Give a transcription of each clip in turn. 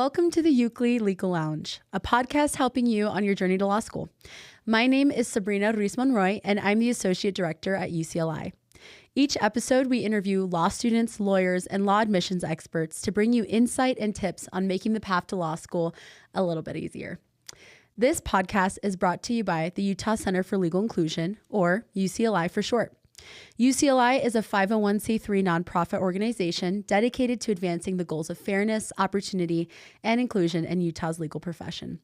Welcome to the Euclid Legal Lounge, a podcast helping you on your journey to law school. My name is Sabrina Ruiz-Monroy, and I'm the Associate Director at UCLI. Each episode, we interview law students, lawyers, and law admissions experts to bring you insight and tips on making the path to law school a little bit easier. This podcast is brought to you by the Utah Center for Legal Inclusion, or UCLI for short. UCLI is a 501c3 nonprofit organization dedicated to advancing the goals of fairness, opportunity, and inclusion in Utah's legal profession.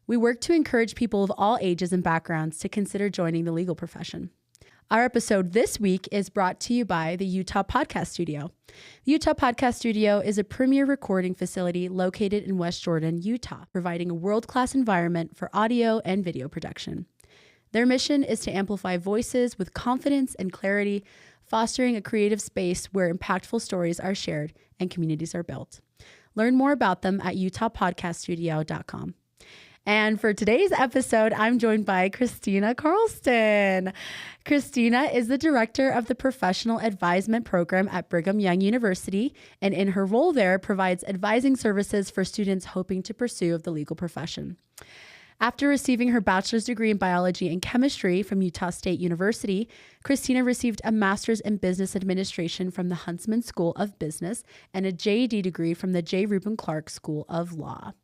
We work to encourage people of all ages and backgrounds to consider joining the legal profession. Our episode this week is brought to you by the Utah Podcast Studio. The Utah Podcast Studio is a premier recording facility located in West Jordan, Utah, providing a world-class environment for audio and video production. Their mission is to amplify voices with confidence and clarity, fostering a creative space where impactful stories are shared and communities are built. Learn more about them at utahpodcaststudio.com. And for today's episode, I'm joined by KrisTina Carlston. KrisTina is the director of the Preprofessional Advisement Program at Brigham Young University, and in her role there, provides advising services for students hoping to pursue the legal profession. After receiving her bachelor's degree in biology and chemistry from Utah State University, KrisTina received a master's in business administration from the Huntsman School of Business and a JD degree from the J. Reuben Clark School of Law.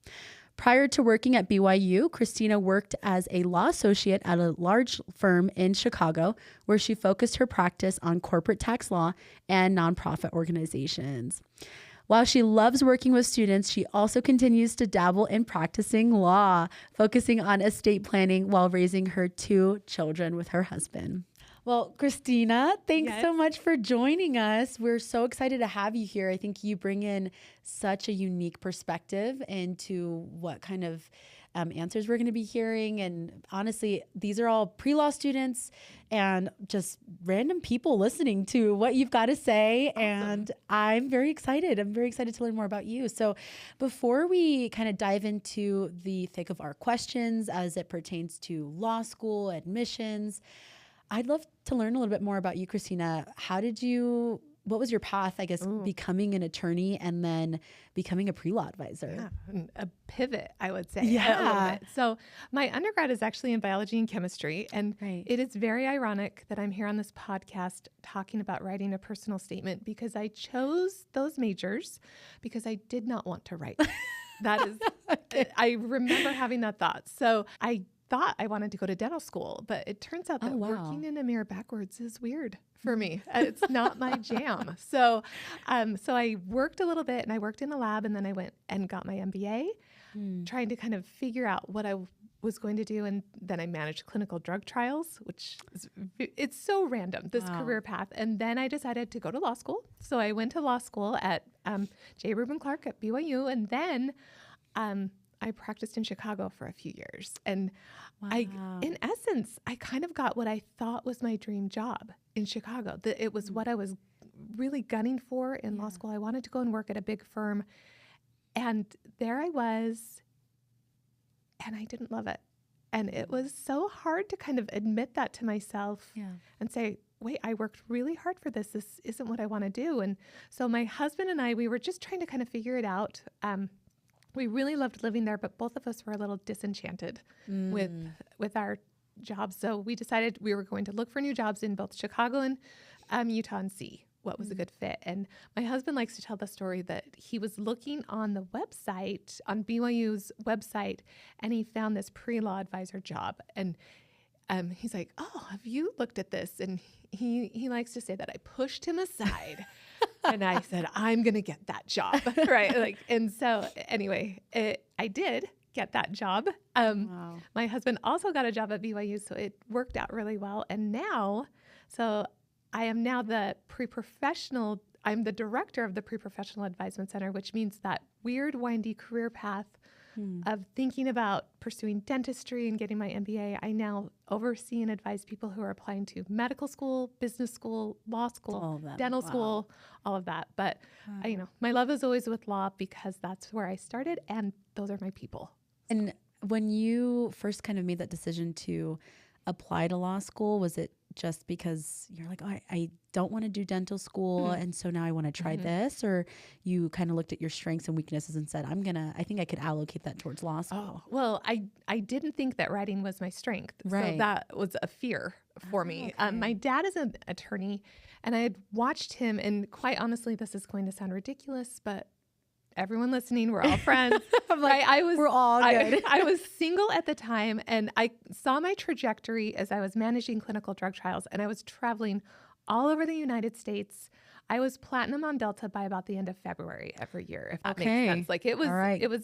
Prior to working at BYU, KrisTina worked as a law associate at a large firm in Chicago, where she focused her practice on corporate tax law and nonprofit organizations. While she loves working with students, she also continues to dabble in practicing law, focusing on estate planning while raising her 2 children with her husband. Well, KrisTina, thanks so much for joining us. We're so excited to have you here. I think you bring in such a unique perspective into what kind of answers we're going to be hearing. And honestly, these are all pre-law students and just random people listening to what you've got to say. Awesome. And I'm very excited. I'm very excited to learn more about you. So before we kind of dive into the thick of our questions as it pertains to law school admissions, I'd love to learn a little bit more about you, KrisTina. What was your path, I guess, becoming an attorney and then becoming a pre-law advisor? Yeah, a pivot, I would say. Yeah. A little bit. So my undergrad is actually in biology and chemistry. And It is very ironic that I'm here on this podcast talking about writing a personal statement, because I chose those majors because I did not want to write. That is, okay. I remember having that thought. So I thought I wanted to go to dental school, but it turns out that working in a mirror backwards is weird for me. It's not my jam. So I worked a little bit, and I worked in a lab, and then I went and got my MBA, trying to kind of figure out what I was going to do. And then I managed clinical drug trials, which it's so random, this career path. And then I decided to go to law school. So I went to law school at J. Reuben Clark at BYU, and then I practiced in Chicago for a few years. And in essence, I kind of got what I thought was my dream job in Chicago. It was what I was really gunning for in law school. I wanted to go and work at a big firm. And there I was, and I didn't love it. And it was so hard to kind of admit that to myself and say, wait, I worked really hard for this. This isn't what I want to do. And so my husband and I, we were just trying to kind of figure it out. We really loved living there, but both of us were a little disenchanted with our jobs. So we decided we were going to look for new jobs in both Chicago and Utah and see what was a good fit. And my husband likes to tell the story that he was looking on the website, on BYU's website, and he found this pre-law advisor job. And he's like, oh, have you looked at this? And he likes to say that I pushed him aside. And I said, I'm going to get that job, right? And so anyway, I did get that job. My husband also got a job at BYU, so it worked out really well. And so I am now I'm the director of the Preprofessional Advisement Center, which means that weird, windy career path of thinking about pursuing dentistry and getting my MBA. I now oversee and advise people who are applying to medical school, business school, law school, dental school, all of that. But my love is always with law because that's where I started, and those are my people. And when you first kind of made that decision to apply to law school? Was it just because you're like, oh, I don't want to do dental school, and so now I want to try this? Or you kind of looked at your strengths and weaknesses and said, I think I could allocate that towards law school? Oh, well, I didn't think that writing was my strength. Right. So that was a fear for me. My dad is an attorney, and I had watched him, and quite honestly, this is going to sound ridiculous, but everyone listening, we're all friends. I'm like, we're all good. I was single at the time, and I saw my trajectory as I was managing clinical drug trials, and I was traveling all over the United States. I was platinum on Delta by about the end of February every year, if that makes sense. Like it was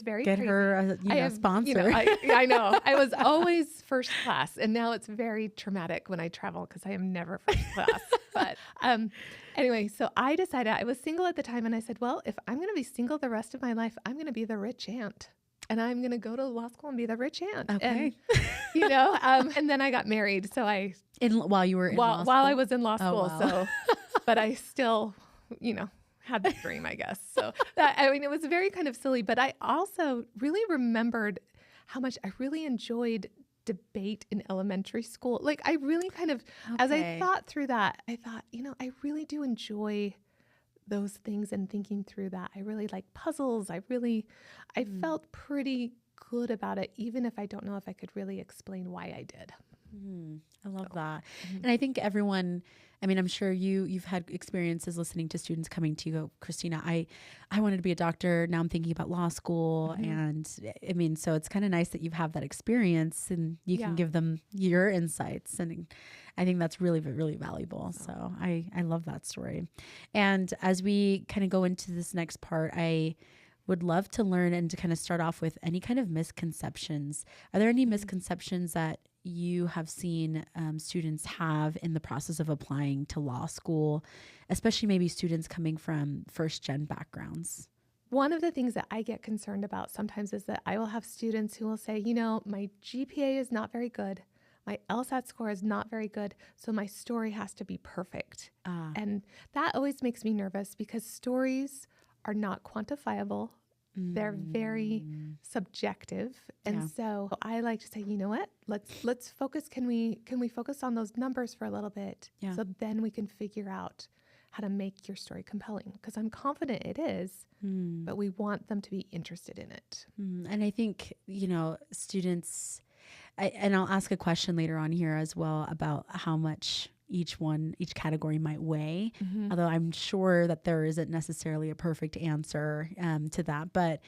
very Get crazy. her a sponsor. I know. I was always first class, and now it's very traumatic when I travel because I am never first class. But anyway, so I decided, I was single at the time, and I said, well, if I'm going to be single the rest of my life, I'm going to be the rich aunt. And I'm going to go to law school and be the rich aunt. Okay. And, and then I got married. So while you were in law school? While I was in law school. Wow. So, but I still, had the dream, I guess. So it was very kind of silly, but I also really remembered how much I really enjoyed debate in elementary school. Like I really kind of, as I thought through that, I thought, I really do enjoy those things and thinking through that. I really like puzzles. I felt pretty good about it, even if I don't know if I could really explain why I did. I love that. And I think everyone, I'm sure you've had experiences listening to students coming to you, go, KrisTina, I wanted to be a doctor. Now I'm thinking about law school. And so it's kind of nice that you have that experience and you can give them your insights. And I think that's really, really valuable. So I love that story. And as we kind of go into this next part, I would love to learn and to kind of start off with any kind of misconceptions. Are there any misconceptions that you have seen students have in the process of applying to law school, especially maybe students coming from first-gen backgrounds? One of the things that I get concerned about sometimes is that I will have students who will say, my GPA is not very good. My LSAT score is not very good, so my story has to be perfect. And that always makes me nervous because stories are not quantifiable. They're very subjective. And so I like to say, you know what, let's focus. Can we focus on those numbers for a little bit? Yeah. So then we can figure out how to make your story compelling, because I'm confident it is, but we want them to be interested in it. And I think, students, and I'll ask a question later on here as well about how much each category might weigh, although I'm sure that there isn't necessarily a perfect answer to that. But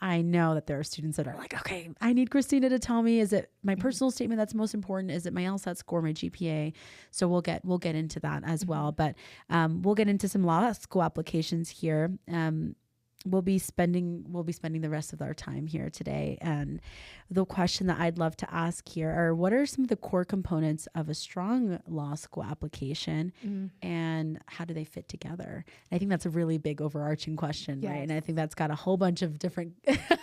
I know that there are students that are like, okay, I need KrisTina to tell me, is it my personal statement that's most important? Is it my LSAT score, my GPA? So we'll get into that as well. But we'll get into some law school applications here. We'll be spending the rest of our time here today. And the question that I'd love to ask here are, what are some of the core components of a strong law school application and how do they fit together? And I think that's a really big overarching question, right? And I think that's got a whole bunch of different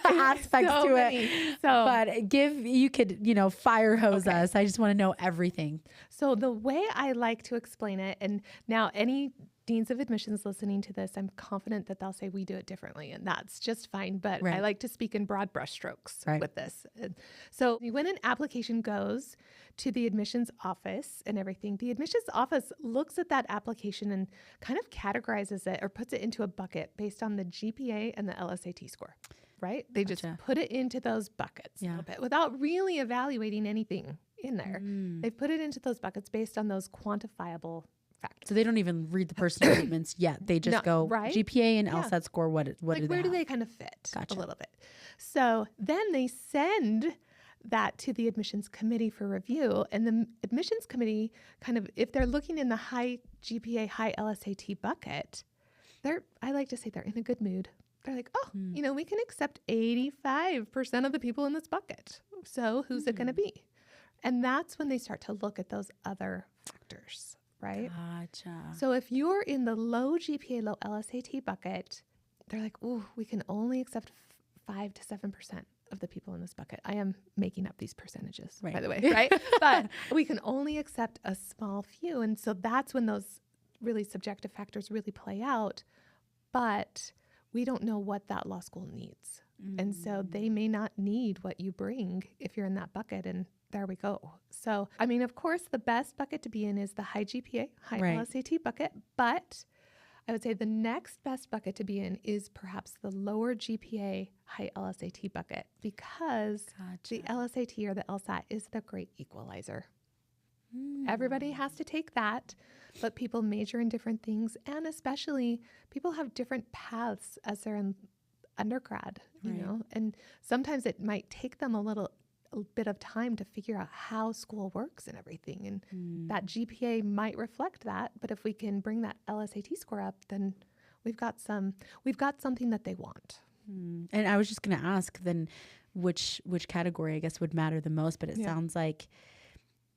aspects to it. But you could, fire hose us. I just want to know everything. So the way I like to explain it, and now any deans of admissions listening to this, I'm confident that they'll say we do it differently, and that's just fine. But I like to speak in broad brushstrokes with this. So when an application goes to the admissions office and everything, the admissions office looks at that application and kind of categorizes it or puts it into a bucket based on the GPA and the LSAT score, right? They just put it into those buckets a little bit without really evaluating anything in there. They've put it into those buckets based on those quantifiable factors. So they don't even read the personal statements yet. They just go GPA and LSAT score. What do they where have? do they kind of fit a little bit? So then they send that to the admissions committee for review, and the admissions committee kind of, if they're looking in the high GPA, high LSAT bucket, I like to say they're in a good mood. They're like, we can accept 85% of the people in this bucket. So who's it going to be? And that's when they start to look at those other factors. Right? Gotcha. So if you're in the low GPA, low LSAT bucket, they're like, we can only accept 5 to 7% of the people in this bucket. I am making up these percentages, by the way, right? But we can only accept a small few. And so that's when those really subjective factors really play out. But we don't know what that law school needs. And so they may not need what you bring if you're in that bucket. And there we go. So, I mean, of course, the best bucket to be in is the high GPA, high LSAT bucket, but I would say the next best bucket to be in is perhaps the lower GPA, high LSAT bucket, because the LSAT or the LSAT is the great equalizer. Everybody has to take that, but people major in different things, and especially people have different paths as they're in undergrad, you know, and sometimes it might take them a bit of time to figure out how school works and everything. And that GPA might reflect that, but if we can bring that LSAT score up, then we've got something that they want. And I was just going to ask then which category I guess would matter the most, but it sounds like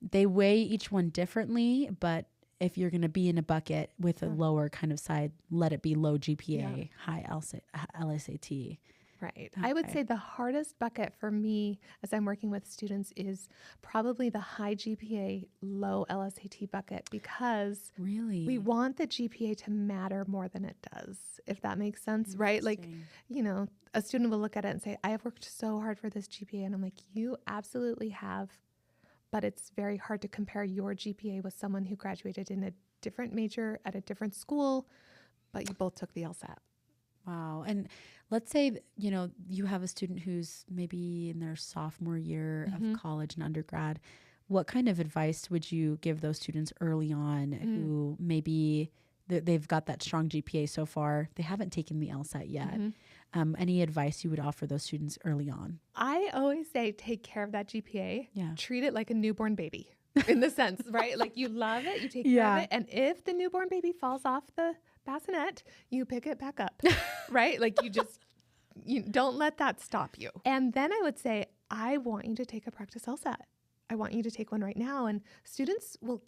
they weigh each one differently, but if you're going to be in a bucket with a lower kind of side, let it be low GPA, high LSAT. Right. Okay. I would say the hardest bucket for me as I'm working with students is probably the high GPA, low LSAT bucket, because we want the GPA to matter more than it does, if that makes sense, right? Like, you know, a student will look at it and say, I have worked so hard for this GPA. And I'm like, you absolutely have. But it's very hard to compare your GPA with someone who graduated in a different major at a different school, but you both took the LSAT. Wow. And let's say, you know, you have a student who's maybe in their sophomore year of college and undergrad. What kind of advice would you give those students early on who maybe they've got that strong GPA so far, they haven't taken the LSAT yet? Any advice you would offer those students early on? I always say take care of that GPA. Treat it like a newborn baby in the sense, right? Like you love it, you take care of it. And if the newborn baby falls off the bassinet, you pick it back up, right? Like you don't let that stop you. And then I would say, I want you to take a practice LSAT. I want you to take one right now. And students will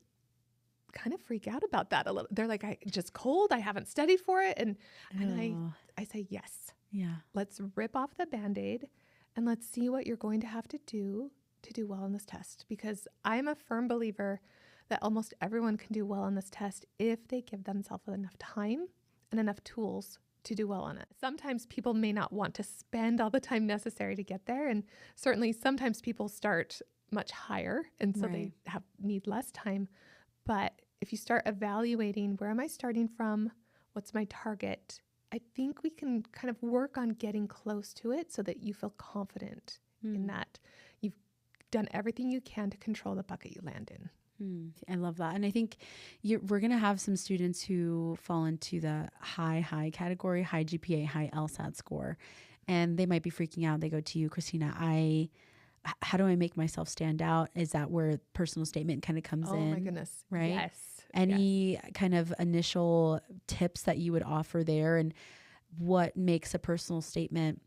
kind of freak out about that a little. They're like, I just cold. I haven't studied for it. And I say, yes. Yeah. Let's rip off the Band-Aid and let's see what you're going to have to do well on this test. Because I'm a firm believer that almost everyone can do well on this test if they give themselves enough time and enough tools to do well on it. Sometimes people may not want to spend all the time necessary to get there. And certainly sometimes people start much higher and so they need less time. But if you start evaluating, where am I starting from? What's my target? I think we can kind of work on getting close to it so that you feel confident in that you've done everything you can to control the bucket you land in. I love that. And I think we're going to have some students who fall into the high category, high GPA, high LSAT score, and they might be freaking out. They go to you, KrisTina, how do I make myself stand out? Is that where personal statement kind of comes in? Oh my goodness. Right? Yes. Any kind of initial tips that you would offer there, and what makes a personal statement?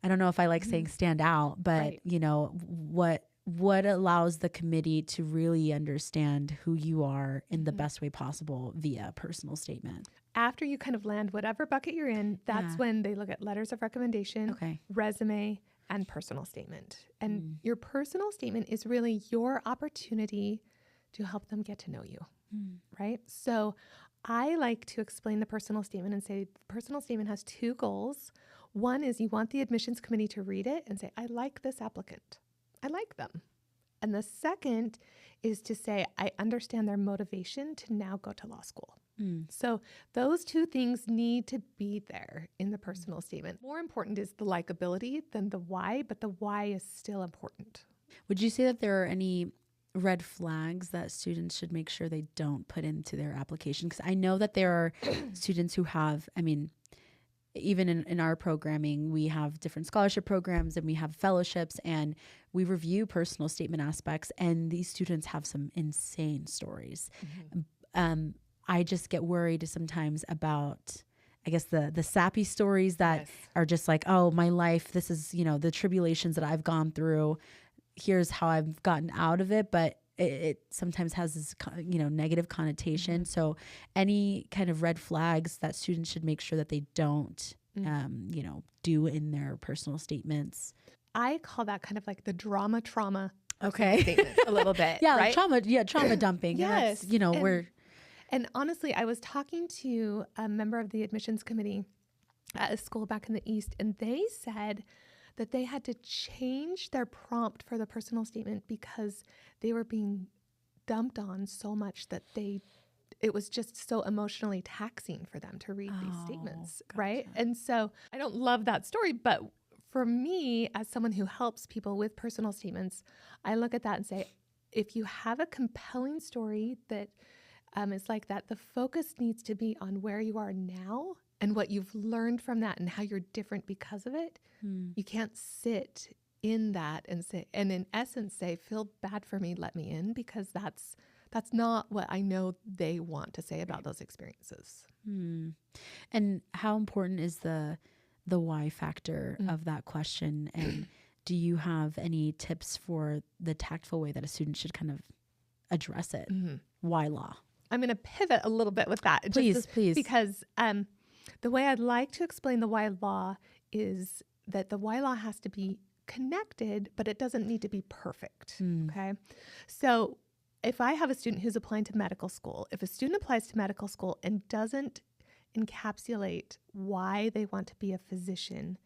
I don't know if I like saying stand out, but you know, what allows the committee to really understand who you are in the best way possible via personal statement? After you kind of land whatever bucket you're in, that's when they look at letters of recommendation, resume, and personal statement. And your personal statement is really your opportunity to help them get to know you, right? So I like to explain the personal statement and say the personal statement has two goals. One is you want the admissions committee to read it and say, I like this applicant. I like them. And the second is to say, I understand their motivation to now go to law school. So those two things need to be there in the personal statement. More important is the likability than the why, but the why is still important. Would you say that there are any red flags that students should make sure they don't put into their application? Because I know that there are students who have, I mean, even in our programming, we have different scholarship programs and we have fellowships, and we review personal statement aspects, and these students have some insane stories. I just get worried sometimes about, I guess, the sappy stories that are just like, oh, my life, this is, you know, the tribulations that I've gone through. Here's how I've gotten out of it. But it sometimes has this, you know, negative connotation. So any kind of red flags that students should make sure that they don't, you know, do in their personal statements. I call that kind of like the trauma statement a little bit. Right? Trauma dumping. Yes. And you know, and honestly, I was talking to a member of the admissions committee at a school back in the East, and they said that they had to change their prompt for the personal statement because they were being dumped on so much that it was just so emotionally taxing for them to read these statements, gotcha. right? And so I don't love that story, but for me, as someone who helps people with personal statements, I look at that and say, if you have a compelling story that is like that, the focus needs to be on where you are now and what you've learned from that and how you're different because of it. You can't sit in that and say, and in essence say, feel bad for me, let me in, because that's not what I know they want to say about those experiences. And how important is the why factor of that question? And do you have any tips for the tactful way that a student should kind of address it? Why law? I'm going to pivot a little bit with that. Please. Because the way I'd like to explain the why law is that the why law has to be connected, but it doesn't need to be perfect. Okay. So if I have a student who's applying to medical school, if a student applies to medical school and doesn't encapsulate why they want to be a physician,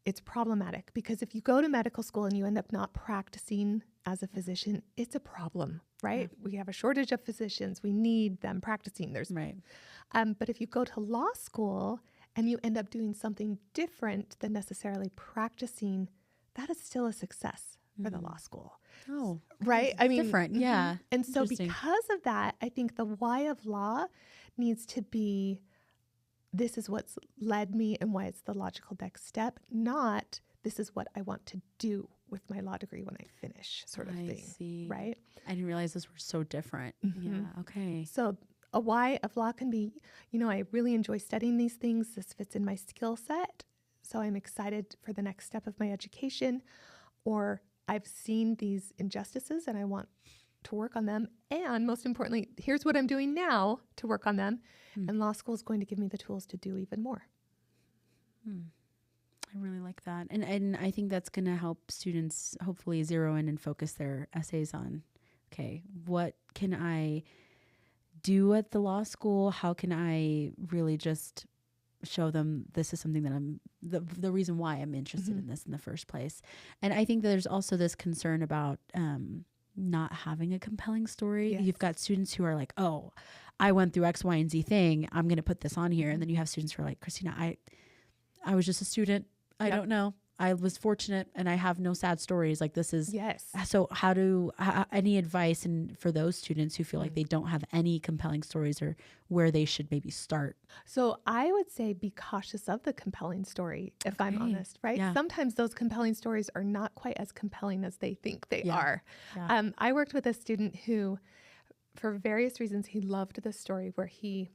it's problematic, because if you go to medical school and you end up not practicing as a physician, it's a problem, right? We have a shortage of physicians. We need them practicing. But if you go to law school and you end up doing something different than necessarily practicing, that is still a success for the law school. Oh, right. I mean, different. Yeah. And so because of that, I think the why of law needs to be, this is what's led me and why it's the logical next step, not this is what I want to do with my law degree when I finish, sort of thing. See. Right. I didn't realize those were so different. Yeah. Okay. So a why of law can be, I really enjoy studying these things. This fits in my skill set. So I'm excited for the next step of my education. Or I've seen these injustices and I want to work on them. And most importantly, here's what I'm doing now to work on them. And law school is going to give me the tools to do even more. I really like that. And I think that's going to help students hopefully zero in and focus their essays on, okay, what can I do at the law school? How can I really just show them this is something that I'm, the reason why I'm interested in this in the first place. And I think there's also this concern about not having a compelling story. Yes. You've got students who are like, oh, I went through X, Y, and Z thing. I'm going to put this on here. And then you have students who are like, KrisTina, I was just a student. I don't know. I was fortunate and I have no sad stories. Like this is, so any advice for those students who feel like they don't have any compelling stories or where they should maybe start? So I would say be cautious of the compelling story, if I'm honest, right? Yeah. Sometimes those compelling stories are not quite as compelling as they think they are. Yeah. I worked with a student who, for various reasons, he loved this story where he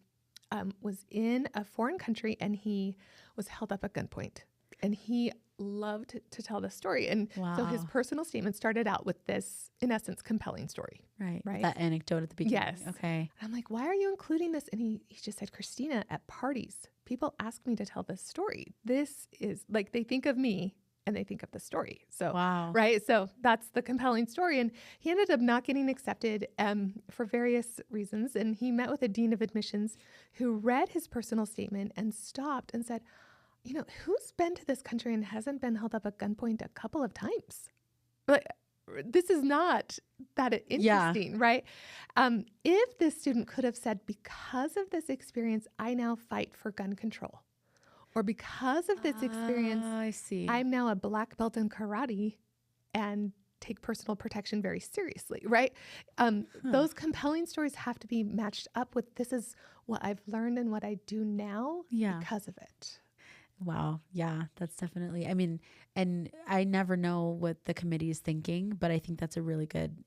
was in a foreign country and he was held up at gunpoint. And he loved to tell this story. And so his personal statement started out with this, in essence, compelling story. Right. That anecdote at the beginning. Yes. Okay. I'm like, why are you including this? And he just said, KrisTina, at parties, people ask me to tell this story. This is like, they think of me and they think of the story. So, right. So that's the compelling story. And he ended up not getting accepted for various reasons. And he met with a dean of admissions who read his personal statement and stopped and said, who's been to this country and hasn't been held up at gunpoint a couple of times? But this is not that interesting, right? If this student could have said, because of this experience, I now fight for gun control. Or because of this experience, I'm now a black belt in karate and take personal protection very seriously, right? Those compelling stories have to be matched up with, this is what I've learned and what I do now because of it. Wow. Yeah, that's definitely, and I never know what the committee is thinking, but I think that's a really good,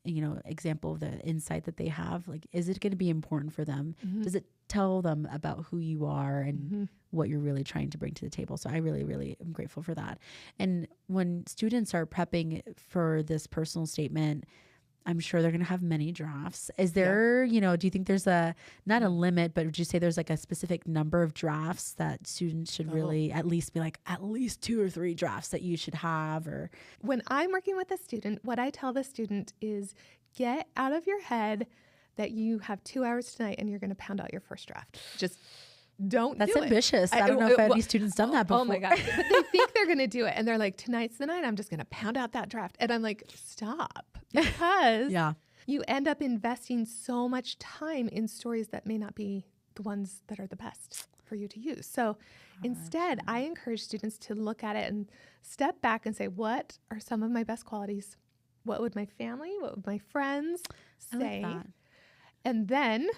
example of the insight that they have. Like, is it going to be important for them? Does it tell them about who you are and what you're really trying to bring to the table? So I really, really am grateful for that. And when students are prepping for this personal statement, I'm sure they're going to have many drafts. Is there, do you think there's not a limit, but would you say there's like a specific number of drafts that students should really at least be like, at least 2 or 3 drafts that you should have? Or when I'm working with a student, what I tell the student is get out of your head that you have 2 hours tonight and you're going to pound out your first draft. Just don't That's do it. ambitious. I don't know if any students done that before. Oh my God. But they think they're going to do it. And they're like, tonight's the night. I'm just going to pound out that draft. And I'm like, stop. Because you end up investing so much time in stories that may not be the ones that are the best for you to use. So instead, I encourage students to look at it and step back and say, what are some of my best qualities? What would my family, what would my friends say? I like that. And then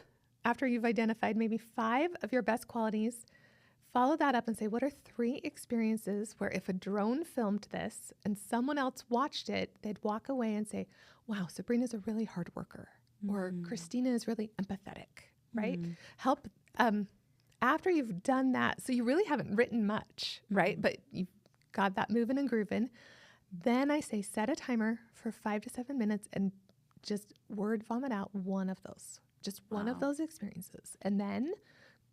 after you've identified maybe 5 of your best qualities, follow that up and say, what are 3 experiences where if a drone filmed this and someone else watched it, they'd walk away and say, wow, Sabrina's a really hard worker, or KrisTina is really empathetic, right? Help after you've done that. So you really haven't written much, right? But you've got that moving and grooving. Then I say, set a timer for 5 to 7 minutes and just word vomit out one of those. Just one of those experiences. And then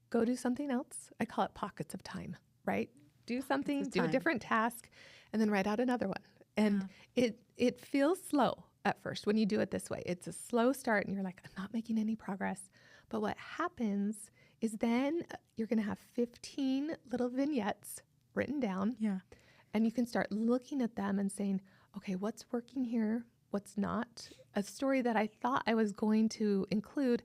go do something else. I call it pockets of time, right? Do something, do a different task, and then write out another one. And it feels slow at first when you do it this way. It's a slow start and you're like, I'm not making any progress. But what happens is then you're going to have 15 little vignettes written down. Yeah. And you can start looking at them and saying, okay, what's working here? What's not? A story that I thought I was going to include,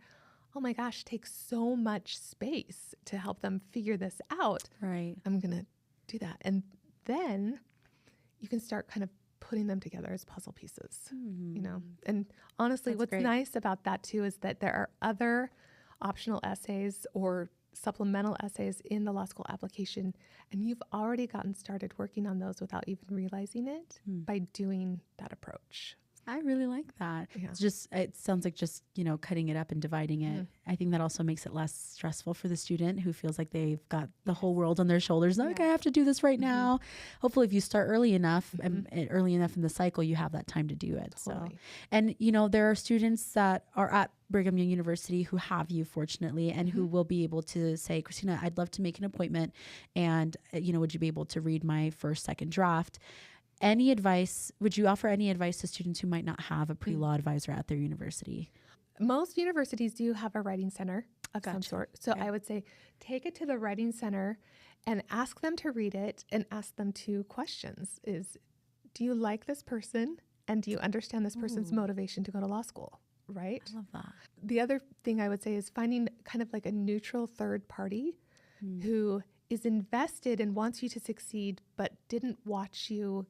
oh my gosh, takes so much space to help them figure this out. Right. I'm going to do that. And then you can start kind of putting them together as puzzle pieces, you know? And honestly, what's nice about that too is that there are other optional essays or supplemental essays in the law school application, and you've already gotten started working on those without even realizing it by doing that approach. I really like that. Yeah. It sounds like just, cutting it up and dividing it. I think that also makes it less stressful for the student who feels like they've got the whole world on their shoulders. Like, I have to do this right now. Hopefully if you start early enough and early enough in the cycle, you have that time to do it. Totally. So, and there are students that are at Brigham Young University who have you, fortunately, and who will be able to say, KrisTina, I'd love to make an appointment. And, would you be able to read my first, second draft? Any advice, would you offer any advice to students who might not have a pre-law advisor at their university? Most universities do have a writing center of some sort. So I would say take it to the writing center and ask them to read it and ask them 2 questions. Do you like this person? And do you understand this person's motivation to go to law school? Right? I love that. The other thing I would say is finding kind of like a neutral third party who is invested and wants you to succeed, but didn't watch you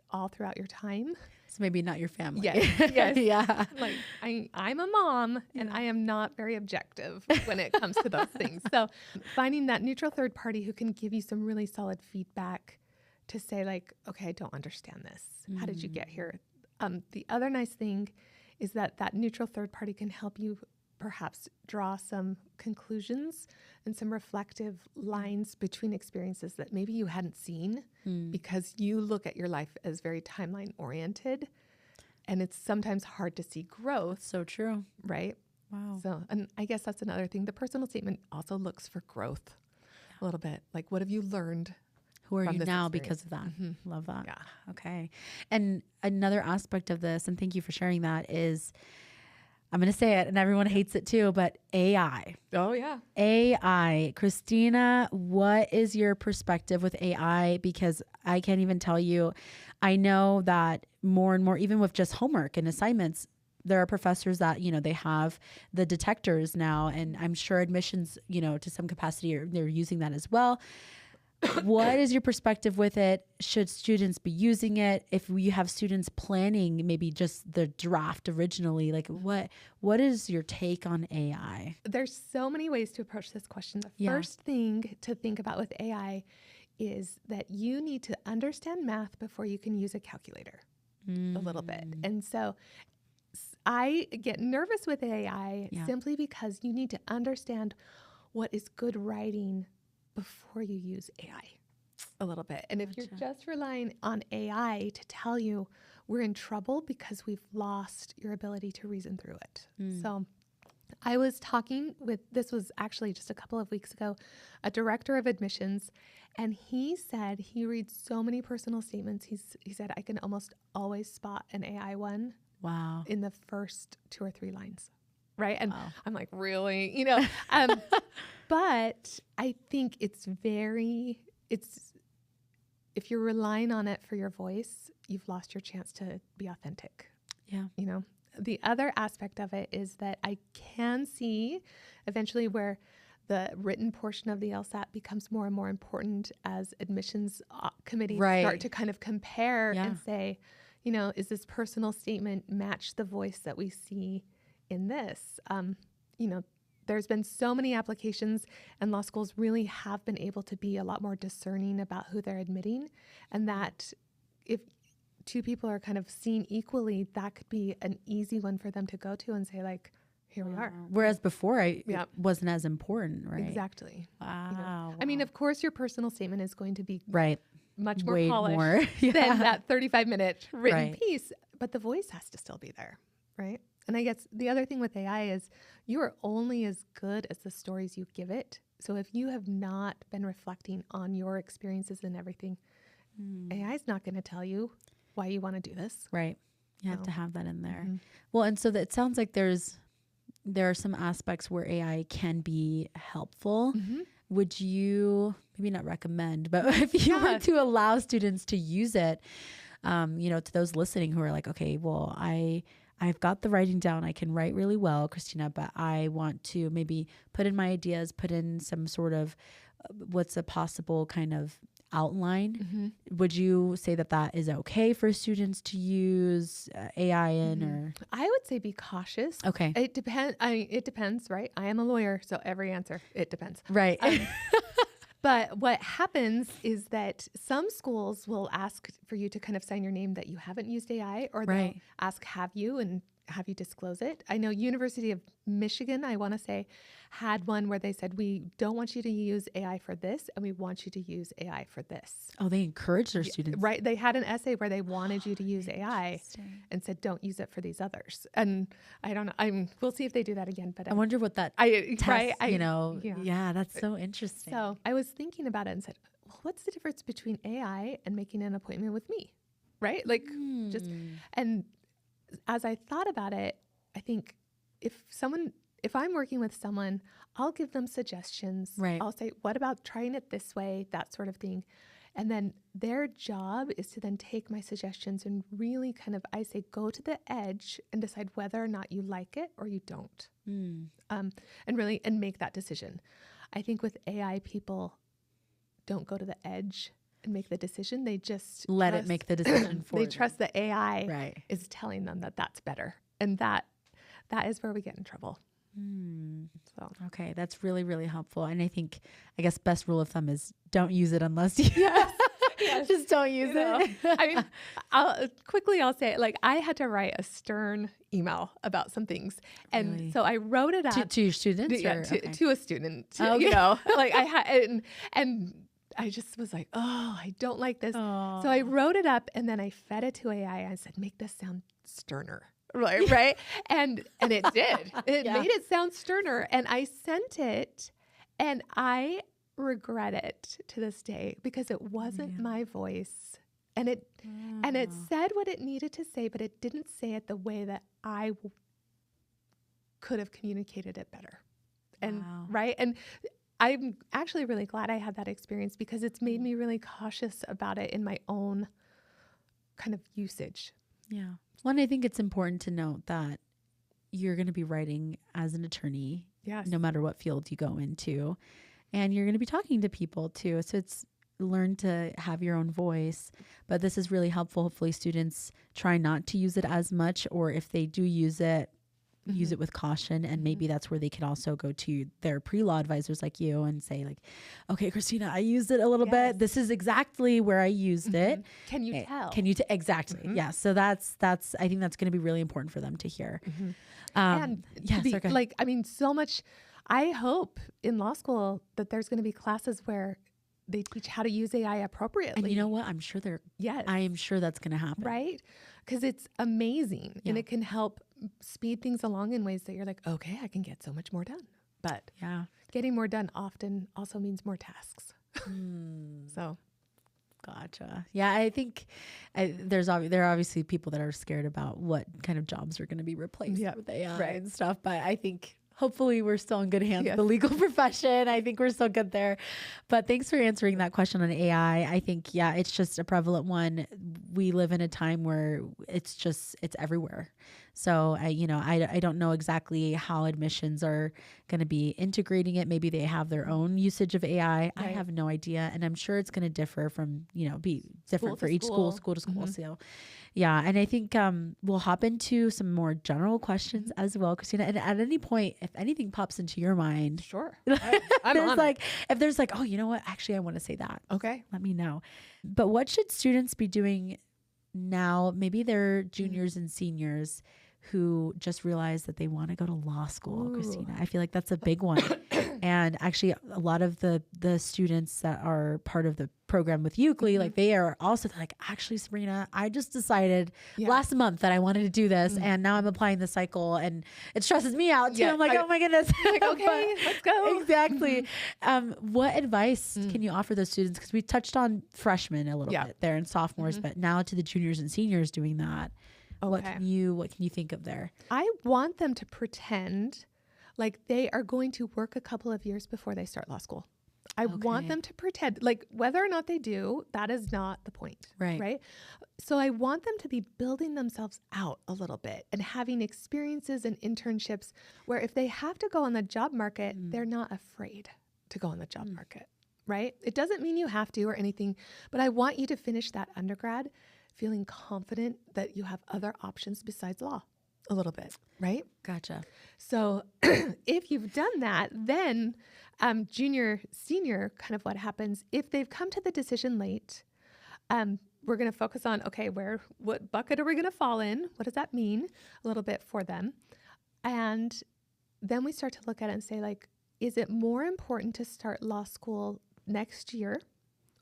all throughout your time. So maybe not your family. Yes. Yeah. Like I'm a mom and I am not very objective when it comes to those things. So finding that neutral third party who can give you some really solid feedback to say like, okay, I don't understand this. How did you get here? The other nice thing is that neutral third party can help you perhaps draw some conclusions and some reflective lines between experiences that maybe you hadn't seen because you look at your life as very timeline oriented, and it's sometimes hard to see growth. So true. Right? Wow. So, and I guess that's another thing. The personal statement also looks for growth a little bit. Like, what have you learned? Who are you now because of that? Love that. Yeah. Okay. And another aspect of this, and thank you for sharing that, is I'm going to say it and everyone hates it too, but AI. Oh yeah. AI. KrisTina, what is your perspective with AI? Because I can't even tell you, I know that more and more, even with just homework and assignments, there are professors that, they have the detectors now, and I'm sure admissions, to some capacity they're using that as well. What is your perspective with it? Should students be using it? If you have students planning maybe just the draft originally, like what is your take on AI? There's so many ways to approach this question. The first thing to think about with AI is that you need to understand math before you can use a calculator a little bit. And so I get nervous with AI simply because you need to understand what is good writing before you use AI a little bit. And if you're just relying on AI to tell you, we're in trouble because we've lost your ability to reason through it. So I was talking with, this was actually just a couple of weeks ago, a director of admissions, and he said he reads so many personal statements. He said, I can almost always spot an AI one in the first 2 or 3 lines. Right. And I'm like, really? But I think if you're relying on it for your voice, you've lost your chance to be authentic. Yeah. The other aspect of it is that I can see eventually where the written portion of the LSAT becomes more and more important as admissions committees start to kind of compare and say, is this personal statement match the voice that we see in this? There's been so many applications, and law schools really have been able to be a lot more discerning about who they're admitting, and that if two people are kind of seen equally, that could be an easy one for them to go to and say, like, here we are. Whereas before, it wasn't as important, right? Exactly. Wow. I mean, of course, your personal statement is going to be much more way polished more. than that 35-minute written piece, but the voice has to still be there, right? And I guess the other thing with AI is you are only as good as the stories you give it. So if you have not been reflecting on your experiences and everything, AI is not going to tell you why you want to do this. Right. You have to have that in there. Mm-hmm. Well, and so it sounds like there are some aspects where AI can be helpful. Mm-hmm. Would you maybe not recommend, but if you were to allow students to use it, to those listening who are like, okay, well, I've got the writing down. I can write really well, KrisTina, but I want to maybe put in my ideas, put in some sort of what's a possible kind of outline. Mm-hmm. Would you say that is okay for students to use AI in? Or I would say be cautious. Okay. It depends, right? I am a lawyer, so every answer, it depends. Right. But what happens is that some schools will ask for you to kind of sign your name that you haven't used AI, or they'll ask, have you, and have you disclose it? I know University of Michigan, I want to say, had one where they said, we don't want you to use AI for this, and we want you to use AI for this. Oh, they encouraged their students. Right. They had an essay where they wanted you to use AI and said, don't use it for these others. And I don't know. We'll see if they do that again. But I wonder what that that's so interesting. So I was thinking about it and said, well, what's the difference between AI and making an appointment with me? Right? And as I thought about it, I think if I'm working with someone, I'll give them suggestions. Right. I'll say, what about trying it this way, that sort of thing. And then their job is to then take my suggestions and really kind of, I say, go to the edge and decide whether or not you like it or you don't. And make that decision. I think with AI, people don't go to the edge and make the decision. They just let it make the decision for them. They trust the AI is telling them that that's better. And that is where we get in trouble. So okay, that's really, really helpful. And I guess best rule of thumb is don't use it unless you just don't use it. I mean, I'll say it. Like, I had to write a stern email about some things, and so I wrote it up to your students, to a student. Like I had, and I just was like, oh, I don't like this. Aww. So I wrote it up, and then I fed it to AI. I said, make this sound sterner. Right. And it did. It made it sound sterner. And I sent it, and I regret it to this day because it wasn't my voice. And it said what it needed to say, but it didn't say it the way that I could have communicated it better. And and I'm actually really glad I had that experience because it's made me really cautious about it in my own kind of usage. Yeah. Well, and I think it's important to note that you're going to be writing as an attorney, no matter what field you go into, and you're going to be talking to people too. So it's learn to have your own voice, but this is really helpful. Hopefully students try not to use it as much, or if they do use it, use it with caution. And maybe that's where they could also go to their pre-law advisors like you and say like, okay, KrisTina, I used it a little bit. This is exactly where I used it. Can you tell? Exactly. Yeah. So that's, I think that's going to be really important for them to hear. So much, I hope in law school that there's going to be classes where they teach how to use AI appropriately. And you know what? I'm sure I am sure that's going to happen. Right? Because it's amazing and it can help speed things along in ways that you're like, okay, I can get so much more done. But getting more done often also means more tasks. So. Gotcha. Yeah, I think there are obviously people that are scared about what kind of jobs are going to be replaced with AI and stuff. But I think hopefully we're still in good hands. Yes. The legal profession, I think we're still good there. But thanks for answering that question on AI. I think, yeah, it's just a prevalent one. We live in a time where it's everywhere. So I don't know exactly how admissions are going to be integrating it. Maybe they have their own usage of AI. Right. I have no idea. And I'm sure it's going to differ from, be different for each school to school. Mm-hmm. So yeah. And I think we'll hop into some more general questions as well, KrisTina. And at any point, if anything pops into your mind, sure. I'm on it. If there's oh, you know what? Actually, I want to say that. Okay. Let me know. But what should students be doing now? Maybe they're juniors and seniors who just realized that they want to go to law school, KrisTina. I feel like that's a big one. And actually, a lot of the students that are part of the program with Euclid, they are also actually, Sabrina, I just decided last month that I wanted to do this, and now I'm applying the cycle, and it stresses me out too. I'm oh my goodness. Okay, let's go. Exactly. What advice can you offer those students? Because we touched on freshmen a little bit there and sophomores, but now to the juniors and seniors doing that. Okay. What can you think of there? I want them to pretend like they are going to work a couple of years before they start law school. I want them to pretend, whether or not they do, that is not the point. Right. So I want them to be building themselves out a little bit and having experiences and internships where if they have to go on the job market, they're not afraid to go on the job market. Right. It doesn't mean you have to or anything, but I want you to finish that undergrad feeling confident that you have other options besides law a little bit, right? Gotcha. So if you've done that, then junior, senior, kind of what happens, if they've come to the decision late, we're going to focus on, what bucket are we going to fall in? What does that mean a little bit for them? And then we start to look at it and say, is it more important to start law school next year?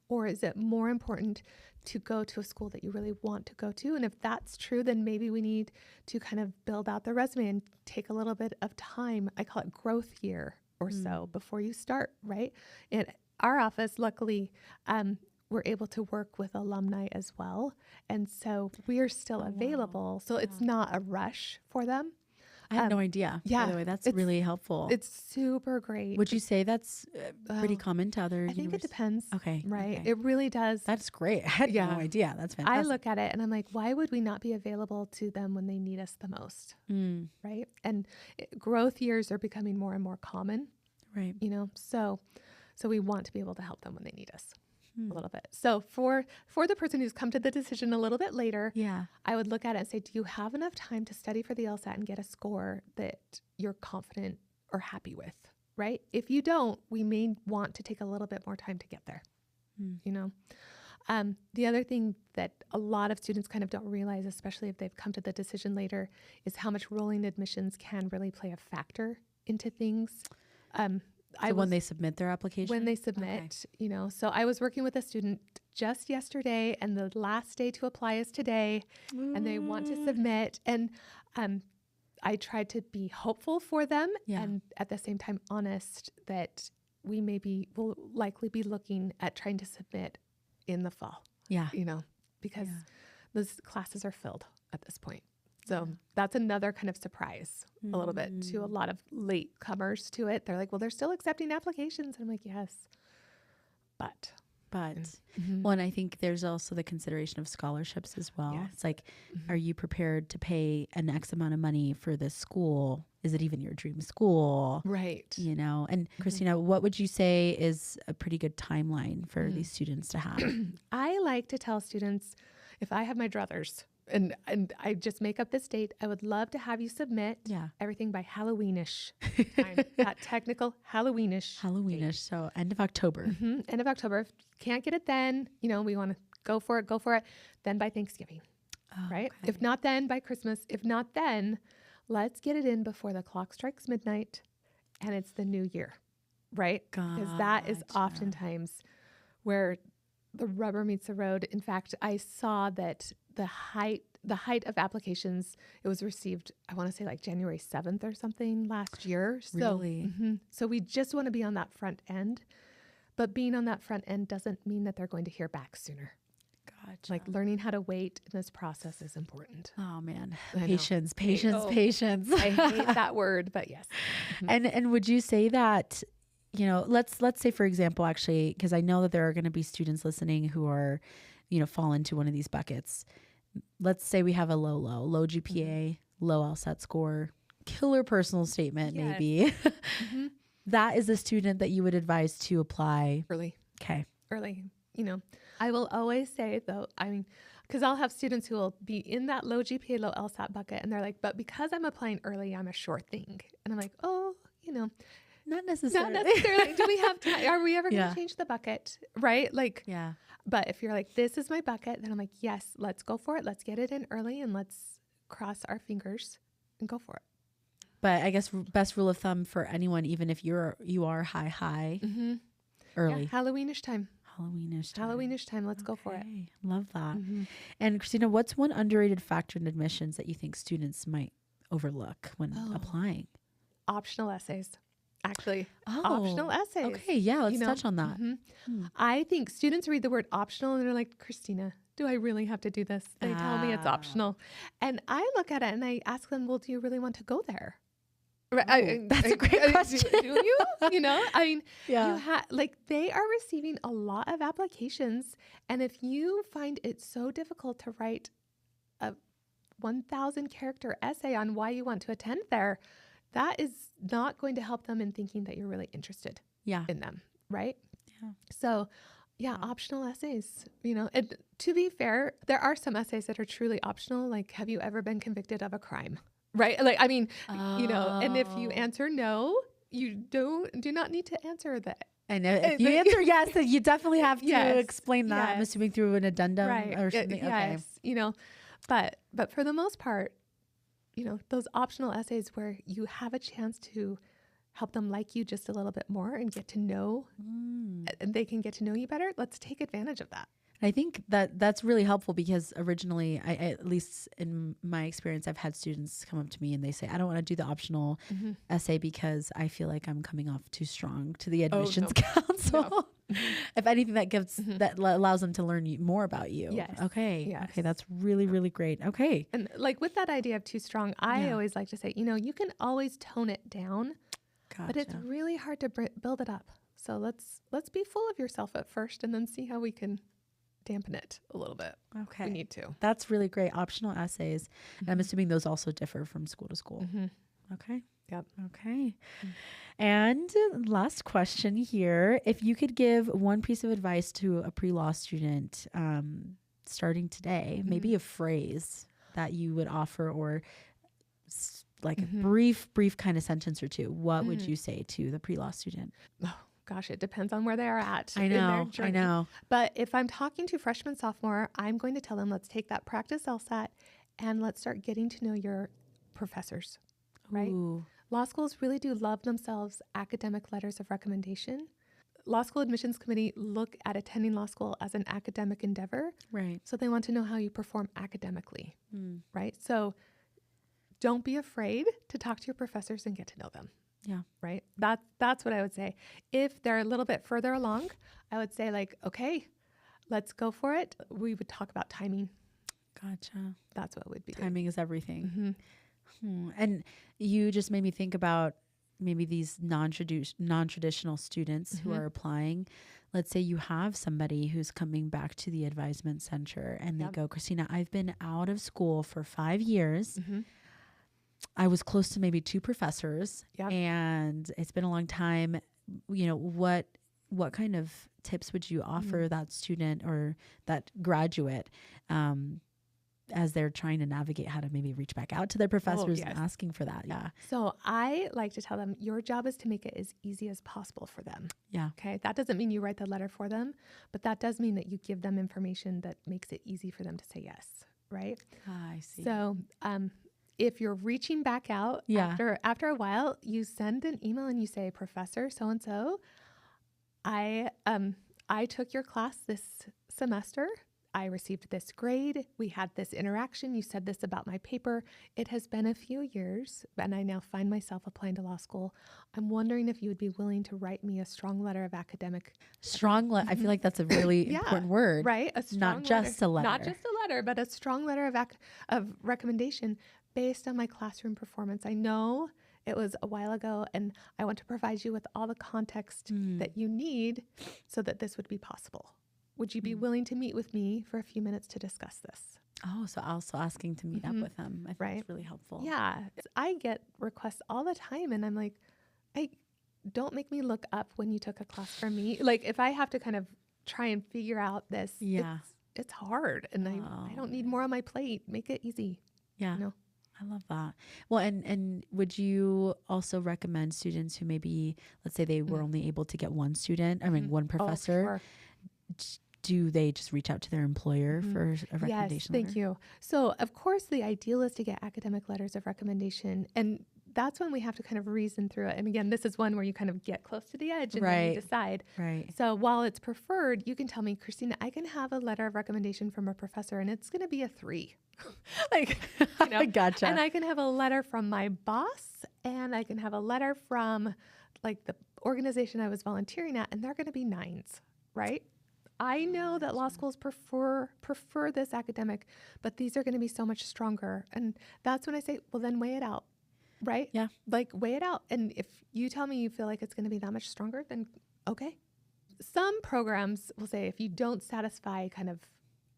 Or is it more important to go to a school that you really want to go to? And if that's true, then maybe we need to kind of build out the resume and take a little bit of time. I call it growth year or so before you start, right? In our office, luckily, we're able to work with alumni as well. And so we're still available. So it's not a rush for them. I had no idea. By the way, that's really helpful. It's super great. Would you say that's pretty common to other universities? I think it depends. Okay. Right. Okay. It really does. That's great. I had no idea. That's fantastic. I look at it and I'm like, why would we not be available to them when they need us the most? Right. And growth years are becoming more and more common. Right. So we want to be able to help them when they need us. A little bit. So for the person who's come to the decision a little bit later, I would look at it and say, do you have enough time to study for the LSAT and get a score that you're confident or happy with, right? If you don't, we may want to take a little bit more time to get there, The other thing that a lot of students kind of don't realize, especially if they've come to the decision later, is how much rolling admissions can really play a factor into things. When they submit their application? When they submit, So I was working with a student just yesterday, and the last day to apply is today, and they want to submit. And I tried to be hopeful for them and at the same time honest that will likely be looking at trying to submit in the fall. Yeah. Because those classes are filled at this point. So that's another kind of surprise a little bit to a lot of late comers to it. They're like, well, they're still accepting applications. And I'm like, yes, but. Well, and I think there's also the consideration of scholarships as well. Yes. It's like, are you prepared to pay an X amount of money for this school? Is it even your dream school? Right. And KrisTina, what would you say is a pretty good timeline for these students to have? I like to tell students, if I have my druthers, and I just make up this date, I would love to have you submit everything by Halloweenish time. That technical Halloweenish. Date. So end of October. End of October. If can't get it then, we want to go for it. Then by Thanksgiving, right? Okay. If not then, by Christmas. If not then, let's get it in before the clock strikes midnight and it's the new year, right? Because that is oftentimes where the rubber meets the road. In fact, I saw that the height of applications, it was received, I want to say January 7th or something last year. Really? So we just want to be on that front end, but being on that front end doesn't mean that they're going to hear back sooner. Gotcha. Like learning how to wait in this process is important. Oh man. I Patience. know. Patience. I hate that word, but yes. And would you say that, let's say, for example, actually, because I know that there are going to be students listening who are, fall into one of these buckets. Let's say we have a low GPA, low LSAT score, killer personal statement, maybe. That is a student that you would advise to apply Early. Okay. Early. I will always say though, because I'll have students who will be in that low GPA, low LSAT bucket, and they're like, but because I'm applying early, I'm a sure thing. And I'm like, Not necessarily. Not necessarily. Do we have time? Are we ever going to change the bucket? Right? But if you're like, this is my bucket, then I'm like, yes, let's go for it. Let's get it in early and let's cross our fingers and go for it. But I guess best rule of thumb for anyone, even if you are high, early. Yeah, Halloweenish time. Let's go for it. Love that. And KrisTina, what's one underrated factor in admissions that you think students might overlook when applying? Optional essays. Actually, optional essays. Okay, yeah, let's touch on that. I think students read the word optional and they're like, KrisTina, do I really have to do this? They tell me it's optional. And I look at it and I ask them, well, do you really want to go there? That's a great question. Do you? They are receiving a lot of applications. And if you find it so difficult to write a 1,000 character essay on why you want to attend there, that is not going to help them in thinking that you're really interested in them. Right. Yeah. So optional essays, and to be fair, there are some essays that are truly optional. Like, have you ever been convicted of a crime? Right. And if you answer no, you do not need to answer that. I know. If you answer yes, then you definitely have to explain that. I'm assuming through an addendum or something. Yes. But for the most part, those optional essays where you have a chance to help them like you just a little bit more and get to know, and they can get to know you better. Let's take advantage of that. I think that's really helpful because originally, at least in my experience, I've had students come up to me and they say, I don't want to do the optional essay because I feel like I'm coming off too strong to the admissions council. No. If anything, that gives that allows them to learn more about you. Yes. Okay. Yes. Okay. That's really, really great. Okay. And like with that idea of too strong, I always like to say, you can always tone it down, but it's really hard to build it up. So let's be full of yourself at first and then see how we can dampen it a little bit. Okay. We need to. That's really great. Optional essays. And I'm assuming those also differ from school to school. Okay. Yep. Okay. And last question here. If you could give one piece of advice to a pre-law student starting today, maybe a phrase that you would offer or like a brief kind of sentence or two, what would you say to the pre-law student? Oh, gosh, it depends on where they are at. I know. But if I'm talking to freshman, sophomore, I'm going to tell them, let's take that practice LSAT and let's start getting to know your professors, right? Ooh. Law schools really do love themselves academic letters of recommendation. Law school admissions committee look at attending law school as an academic endeavor. Right. So they want to know how you perform academically, right? So don't be afraid to talk to your professors and get to know them. Yeah. Right. That's what I would say. If they're a little bit further along, I would say like, okay, let's go for it. We would talk about timing. Gotcha. That's what would be timing is everything. And you just made me think about maybe these non-traditional students who are applying. Let's say you have somebody who's coming back to the advisement center and they go, KrisTina, I've been out of school for 5 years. I was close to maybe 2 professors and it's been a long time. What kind of tips would you offer that student or that graduate as they're trying to navigate how to maybe reach back out to their professors and asking for that? Yeah. So I like to tell them your job is to make it as easy as possible for them. Yeah. Okay. That doesn't mean you write the letter for them, but that does mean that you give them information that makes it easy for them to say yes. Right. I see. So, if you're reaching back out after a while, you send an email and you say, Professor so-and-so, I took your class this semester. I received this grade. We had this interaction. You said this about my paper. It has been a few years, and I now find myself applying to law school. I'm wondering if you would be willing to write me a strong letter of academic. I feel like that's a really important word. Right? A strong Not just a letter. Not just a letter, but a strong letter of recommendation based on my classroom performance. I know it was a while ago, and I want to provide you with all the context that you need so that this would be possible. Would you be willing to meet with me for a few minutes to discuss this? Oh, so also asking to meet up with him. I think it's really helpful. Yeah. I get requests all the time, and I'm like, don't make me look up when you took a class from me. Like, if I have to kind of try and figure out this, it's hard, and I don't need more on my plate. Make it easy. Yeah. I love that. Well, and would you also recommend students who maybe, let's say they were only able to get one student, one professor, do they just reach out to their employer for a recommendation letter? Thank you. So, of course, the ideal is to get academic letters of recommendation, and that's when we have to kind of reason through it. And again, this is one where you kind of get close to the edge and then you decide. Right. So while it's preferred, you can tell me, KrisTina, I can have a letter of recommendation from a professor, and it's going to be a 3. Gotcha. And I can have a letter from my boss, and I can have a letter from like the organization I was volunteering at, and they're going to be 9s, right? I know that law schools prefer this academic, but these are going to be so much stronger. And that's when I say, well, then weigh it out, right? Yeah. Like, weigh it out. And if you tell me you feel like it's going to be that much stronger, then okay. Some programs will say if you don't satisfy kind of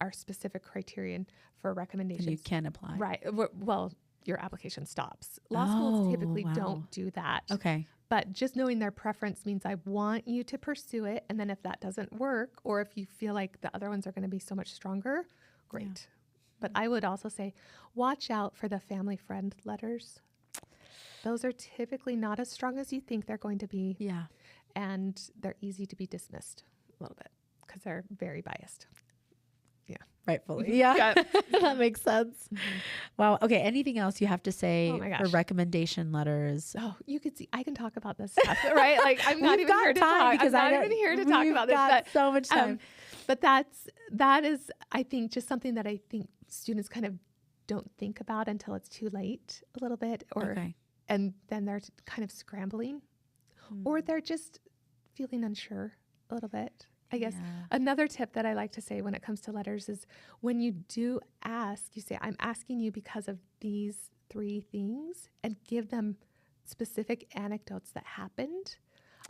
our specific criterion for recommendations, you can apply. Right. Well, your application stops. Law schools typically don't do that. Okay. But just knowing their preference means I want you to pursue it. And then if that doesn't work, or if you feel like the other ones are going to be so much stronger, great. Yeah. But I would also say, watch out for the family friend letters. Those are typically not as strong as you think they're going to be. Yeah. And they're easy to be dismissed a little bit because they're very biased. Yeah. Rightfully. Yeah. That makes sense. Wow. Okay. Anything else you have to say for recommendation letters? Oh, you could see, I can talk about this stuff, right? Like, I'm not even here to talk. Because I'm not even here to talk about this. But so much time. But that is, I think, just something that I think students kind of don't think about until it's too late a little bit, and then they're kind of scrambling, or they're just feeling unsure a little bit. I guess another tip that I like to say when it comes to letters is when you do ask, you say, I'm asking you because of these 3 things, and give them specific anecdotes that happened.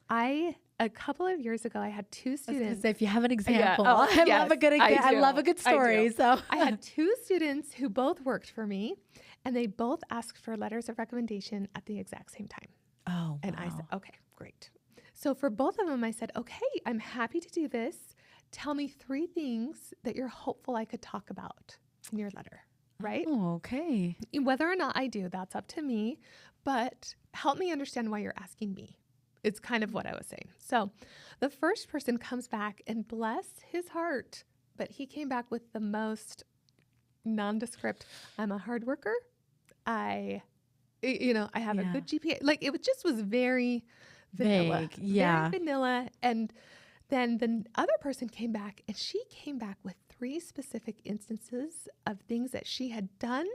A couple of years ago, I had 2 students. If you have an example, I love a good example. I love a good story. So I had 2 students who both worked for me, and they both asked for letters of recommendation at the exact same time. Oh, and I said, okay, great. So for both of them, I said, okay, I'm happy to do this. Tell me 3 things that you're hopeful I could talk about in your letter, right? Oh, okay. Whether or not I do, that's up to me, but help me understand why you're asking me. It's kind of what I was saying. So the first person comes back, and bless his heart, but he came back with the most nondescript, I'm a hard worker. I have a good GPA. Like, it was very vanilla. Vague. Yeah. Very vanilla. And then the other person came back, and she came back with 3 specific instances of things that she had done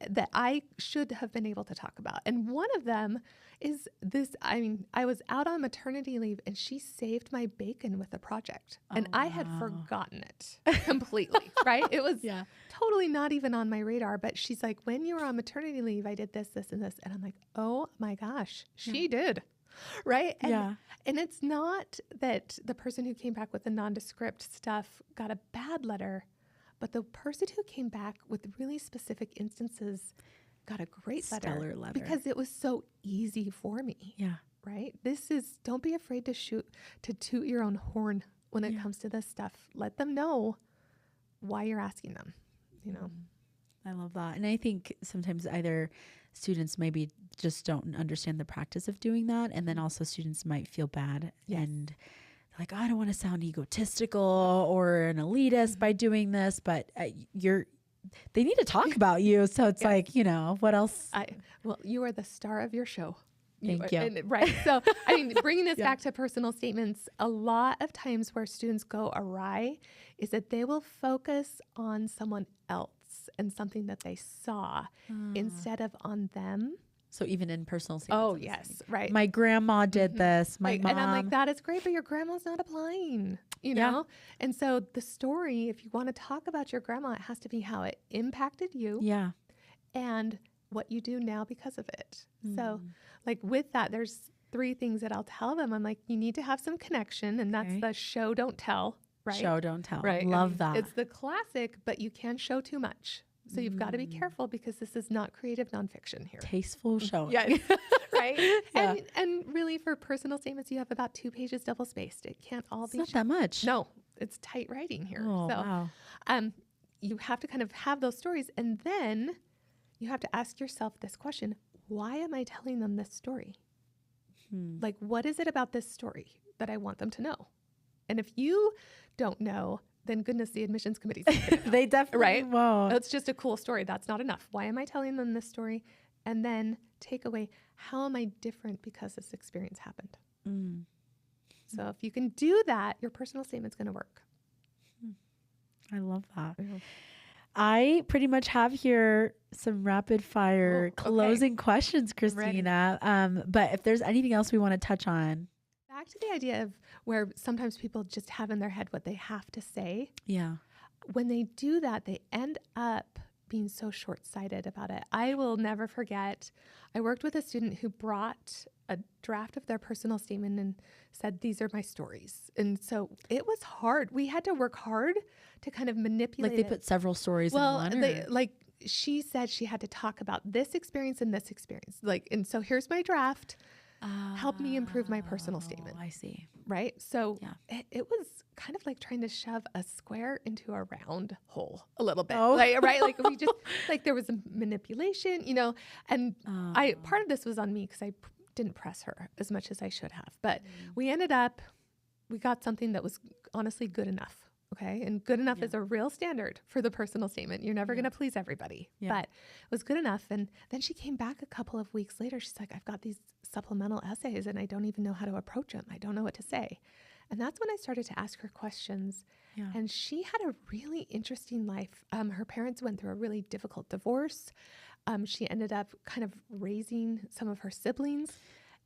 that I should have been able to talk about. And one of them is this. I was out on maternity leave, and she saved my bacon with a project. And I had forgotten it completely, right? It was totally not even on my radar. But she's like, when you were on maternity leave, I did this, this, and this. And I'm like, oh my gosh, she did. Right? And it's not that the person who came back with the nondescript stuff got a bad letter, but the person who came back with really specific instances got a great letter because it was so easy for me. Yeah. Right? Don't be afraid to toot your own horn when it comes to this stuff. Let them know why you're asking them, I love that. And I think sometimes either students maybe just don't understand the practice of doing that. And then also students might feel bad and like, I don't want to sound egotistical or an elitist by doing this, but they need to talk about you. So it's like, what else? Well, you are the star of your show. Thank you. Right. So, I mean, bringing this back to personal statements, a lot of times where students go awry is that they will focus on someone else and something that they saw instead of on them. So even in personal statements. Oh, yes. Right. My grandma did this. My mom. And I'm like, that is great, but your grandma's not applying, you know? And so the story, if you want to talk about your grandma, it has to be how it impacted you. Yeah. And what you do now because of it. So like with that, there's 3 things that I'll tell them. I'm like, you need to have some connection, and that's the show, don't tell, right? Show, don't tell. Right. Love that. It's the classic, but you can show too much. So you've got to be careful because this is not creative nonfiction here. Tasteful showing. Yes. Right. Yeah. And really for personal statements, you have about 2 pages double spaced. It can't all be not that much. No, it's tight writing here. Oh, so wow. You have to kind of have those stories, and then you have to ask yourself this question: why am I telling them this story? Like, what is it about this story that I want them to know? And if you don't know, then goodness, the admissions committee's not gonna know. They definitely won't. It's just a cool story. That's not enough. Why am I telling them this story? And then take away, how am I different because this experience happened? So if you can do that, your personal statement's going to work. I love that. I pretty much have here some rapid fire closing questions, KrisTina. But if there's anything else we want to touch on. Back to the idea of where sometimes people just have in their head what they have to say. Yeah. When they do that, they end up being so short-sighted about it. I will never forget, I worked with a student who brought a draft of their personal statement and said, these are my stories. And so it was hard. We had to work hard to kind of manipulate Like they put several stories in one? Like she said she had to talk about this experience and this experience. Like, and so here's my draft. Help me improve my personal statement. I see. Right? So it was kind of like trying to shove a square into a round hole a little bit. Like, right? Like we just, like there was a manipulation, you know, and part of this was on me because I didn't press her as much as I should have. But we got something that was honestly good enough. Okay. And good enough is a real standard for the personal statement. You're never going to please everybody, but it was good enough. And then she came back a couple of weeks later. She's like, I've got these supplemental essays and I don't even know how to approach them. I don't know what to say. And that's when I started to ask her questions. Yeah. And she had a really interesting life. Her parents went through a really difficult divorce. She ended up kind of raising some of her siblings.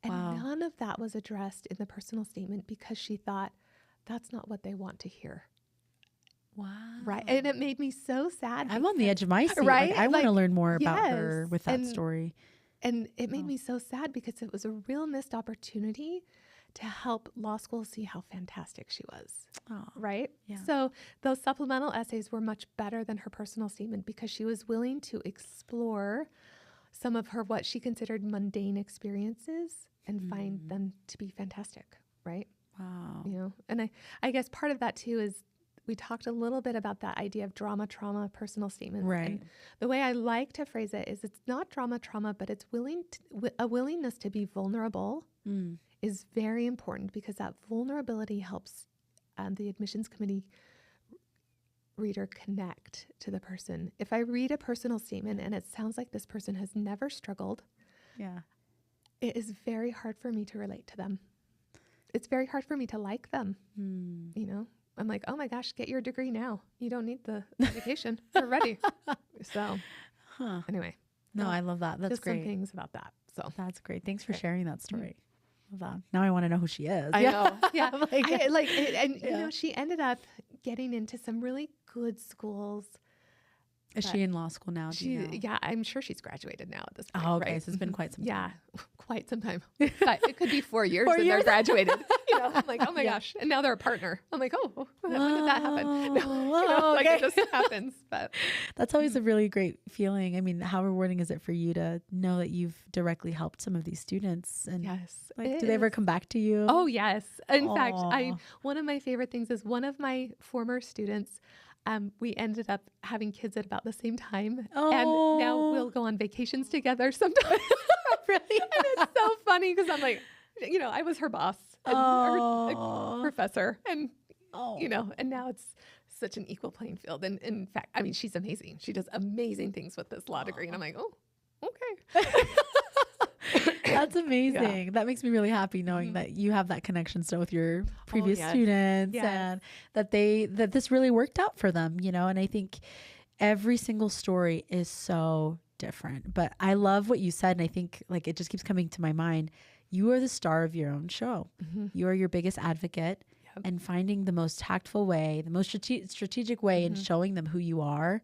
And none of that was addressed in the personal statement because she thought that's not what they want to hear. Wow. Right. And it made me so sad. I'm on the edge of my seat. Right. Like, I want to learn more about her with that story. And it made me so sad because it was a real missed opportunity to help law school see how fantastic she was. Oh, right. Yeah. So those supplemental essays were much better than her personal statement because she was willing to explore some of her, what she considered mundane experiences and find them to be fantastic. Right. Wow. You know, and I guess part of that too is we talked a little bit about that idea of drama, trauma, personal statements. Right. And the way I like to phrase it is it's not drama, but it's a willingness to be vulnerable is very important because that vulnerability helps the admissions committee reader connect to the person. If I read a personal statement and it sounds like this person has never struggled, it is very hard for me to relate to them. It's very hard for me to like them, you know? I'm like, oh my gosh, get your degree now. You don't need the education. You're ready. So anyway. No, I love that. That's just great. Some things about that. So that's great. Thanks for sharing that story. Love that. Now I want to know who she is. I know. Yeah. You know, she ended up getting into some really good schools. Is she in law school now? Do you know? Yeah, I'm sure she's graduated now at this point. Oh, okay. Right? So it's been quite some time. Yeah, quite some time. It could be 4 years and they're graduated. You know, I'm like, oh my gosh. And now they're a partner. I'm like, oh, when did that happen? No, you know, like it just happens. But that's always a really great feeling. I mean, how rewarding is it for you to know that you've directly helped some of these students? And yes. Like, do they ever come back to you? Oh, yes. In fact, one of my favorite things is one of my former students, we ended up having kids at about the same time. Oh. And now we'll go on vacations together sometimes. Really? And it's so funny because I'm like, you know, I was her boss and her professor and, you know, and now it's such an equal playing field. And in fact, I mean, she's amazing. She does amazing things with this law degree. And I'm like, oh, okay. That's amazing. Yeah. That makes me really happy knowing that you have that connection still with your previous students and that this really worked out for them, you know, and I think every single story is so different, but I love what you said. And I think like, it just keeps coming to my mind. You are the star of your own show. You are your biggest advocate, and finding the most tactful way, the most strategic way in showing them who you are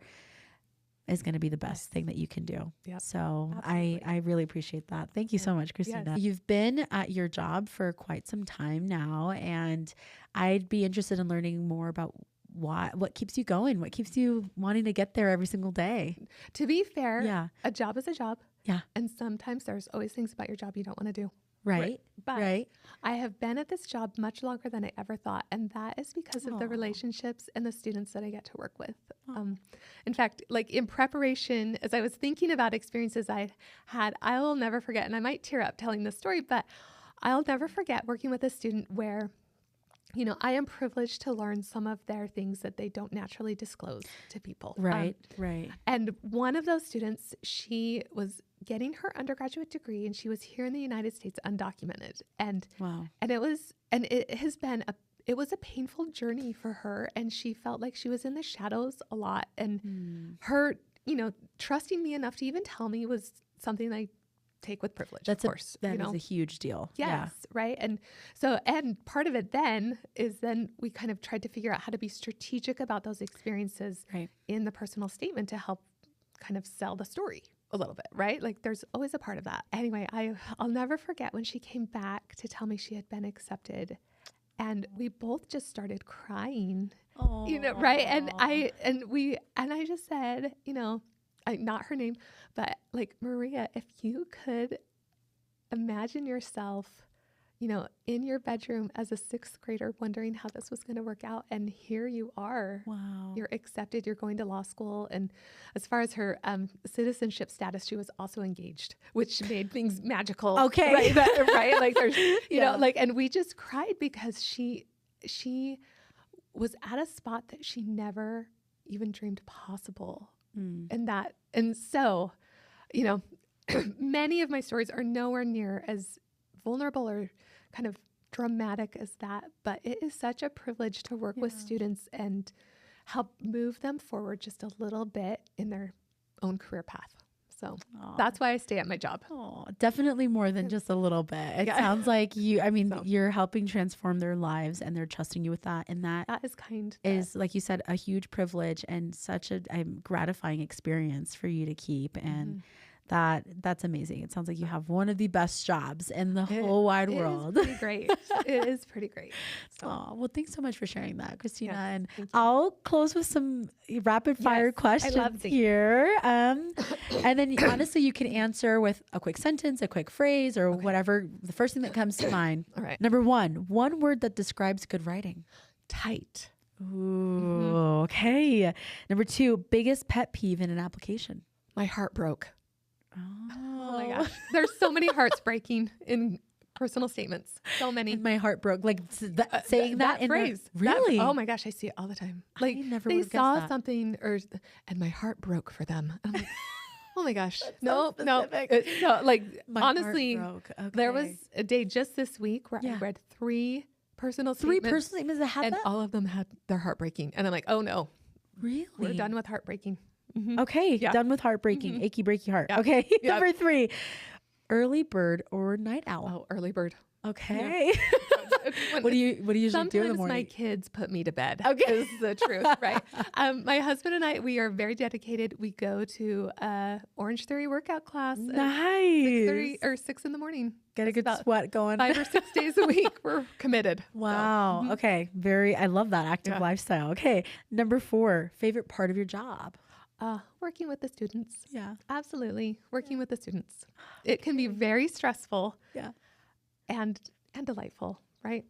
is going to be the best thing that you can do. So I really appreciate that. Thank you so much, KrisTina. Yes. You've been at your job for quite some time now, and I'd be interested in learning more about what keeps you going, what keeps you wanting to get there every single day. To be fair, a job is a job. Yeah. And sometimes there's always things about your job you don't want to do. Right. But I have been at this job much longer than I ever thought. And that is because of the relationships and the students that I get to work with. In fact, like in preparation, as I was thinking about experiences I had, I'll never forget, and I might tear up telling this story, but I'll never forget working with a student where, you know, I am privileged to learn some of their things that they don't naturally disclose to people. Right. And one of those students, she was getting her undergraduate degree, and she was here in the United States undocumented. And it was a painful journey for her, and she felt like she was in the shadows a lot. And her, you know, trusting me enough to even tell me was something I take with privilege. Of course, that is a huge deal. Yes, right. And so, and part of it then is we kind of tried to figure out how to be strategic about those experiences in the personal statement to help kind of sell the story a little bit, right? Like there's always a part of that. Anyway, I'll never forget when she came back to tell me she had been accepted, and we both just started crying, you know, right? And I just said, you know, not her name, but like, Maria, if you could imagine yourself, you know, in your bedroom as a sixth grader wondering how this was going to work out, and here you are. Wow. You're accepted, you're going to law school. And as far as her citizenship status, she was also engaged, which made things magical. Okay. Right? Like there's, you know, like, and we just cried because she was at a spot that she never even dreamed possible. And so, you know, many of my stories are nowhere near as vulnerable or kind of dramatic as that, but it is such a privilege to work with students and help move them forward just a little bit in their own career path. So that's why I stay at my job. Definitely more than just a little bit. It sounds like you're helping transform their lives, and they're trusting you with that. And that is kind. Is, like you said, a huge privilege and such a gratifying experience for you to keep. And that's amazing. It sounds like you have one of the best jobs in the whole wide world. It is pretty great. It is pretty great. So. Well, thanks so much for sharing that, KrisTina. And I'll close with some rapid fire questions here. And then honestly, you can answer with a quick sentence, a quick phrase, or whatever, the first thing that comes to mind. All right. Number one word that describes good writing. Tight. Ooh, okay. Number two, biggest pet peeve in an application. My heart broke. Oh my gosh. There's so many hearts breaking in personal statements. So many. And my heart broke. Like saying that in phrase. Really? Oh my gosh. I see it all the time. Like they saw something and my heart broke for them. And I'm like, oh my gosh. No. So like, honestly, there was a day just this week where I read three personal statements that had that? All of them had their heart breaking. And I'm like, oh no. Really? We're done with heartbreaking. Okay, done with heartbreartbreaking, achy breaky heart. Okay, number three, early bird or night owl? Oh, early bird. Okay. What do you usually do in the morning? Sometimes my kids put me to bed. Okay, is the truth, right? My husband and I, we are very dedicated. We go to Orange Theory workout class. Nice. 6 in the morning. Get a good sweat going. 5 or 6 days a week. We're committed. Wow. So, okay. I love that active lifestyle. Okay. Number 4, favorite part of your job. Working with the students. Yeah. Absolutely. Working with the students. It can be very stressful. Yeah. And delightful, right?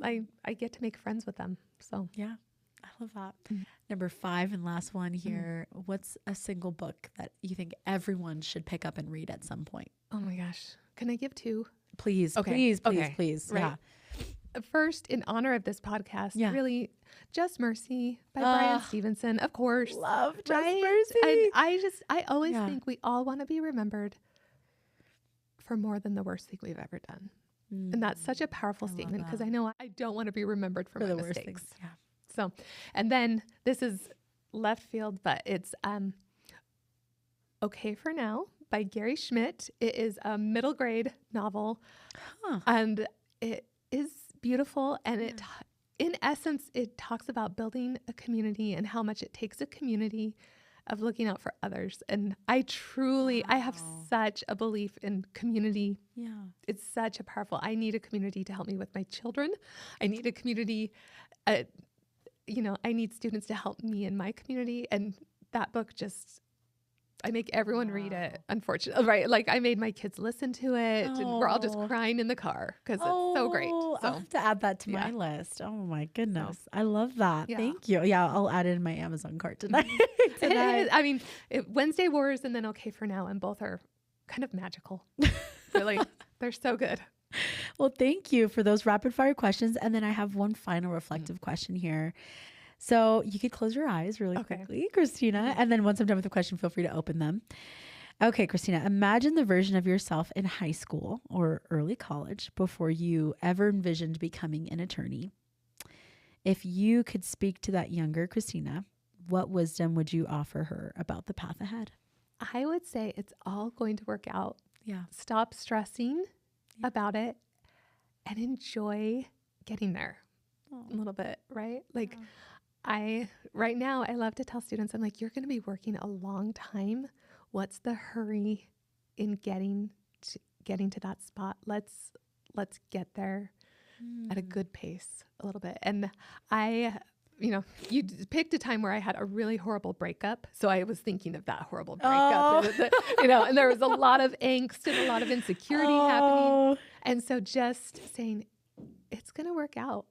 I get to make friends with them. So yeah, I love that. Number 5 and last one here. What's a single book that you think everyone should pick up and read at some point? Oh my gosh. Can I give 2? Please, please. Right. Yeah. First, in honor of this podcast, really, Just Mercy by Brian Stevenson, of course. Love Just Mercy. I always think we all want to be remembered for more than the worst thing we've ever done. And that's such a powerful statement, because I know I don't want to be remembered for my mistakes. Yeah. So, and then this is left field, but it's Okay for Now by Gary Schmidt. It is a middle grade novel, and it is beautiful. And in essence, it talks about building a community and how much it takes a community of looking out for others. And I have such a belief in community. Yeah. It's such a powerful, I need a community to help me with my children. I need a community, I need students to help me in my community. And that book I make everyone read it, unfortunately, right? Like, I made my kids listen to it, and we're all just crying in the car because it's so great. So I'll have to add that to my list. Oh my goodness. I love that. Yeah. Thank you. Yeah, I'll add it in my Amazon cart tonight. Wednesday Wars and then Okay for Now, and both are kind of magical. Really, they're so good. Well, thank you for those rapid fire questions. And then I have one final reflective question here. So you could close your eyes really quickly, KrisTina. And then once I'm done with the question, feel free to open them. Okay, KrisTina, imagine the version of yourself in high school or early college before you ever envisioned becoming an attorney. If you could speak to that younger KrisTina, what wisdom would you offer her about the path ahead? I would say it's all going to work out. Yeah. Stop stressing about it and enjoy getting there a little bit, right? Like, right now, I love to tell students, I'm like, you're going to be working a long time. What's the hurry in getting to that spot? Let's get there at a good pace a little bit. And you picked a time where I had a really horrible breakup. So I was thinking of that horrible breakup, and there was a lot of angst and a lot of insecurity happening. And so just saying, it's going to work out.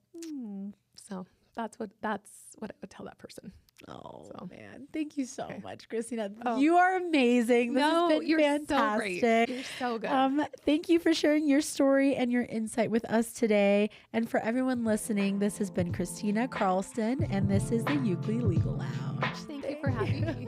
So that's what I would tell that person. Man. Thank you so much, KrisTina. You are amazing. This has been fantastic. So great. You're so good. Thank you for sharing your story and your insight with us today. And for everyone listening, this has been KrisTina Carlston, and this is the Euclid Legal Lounge. Thank you for having me.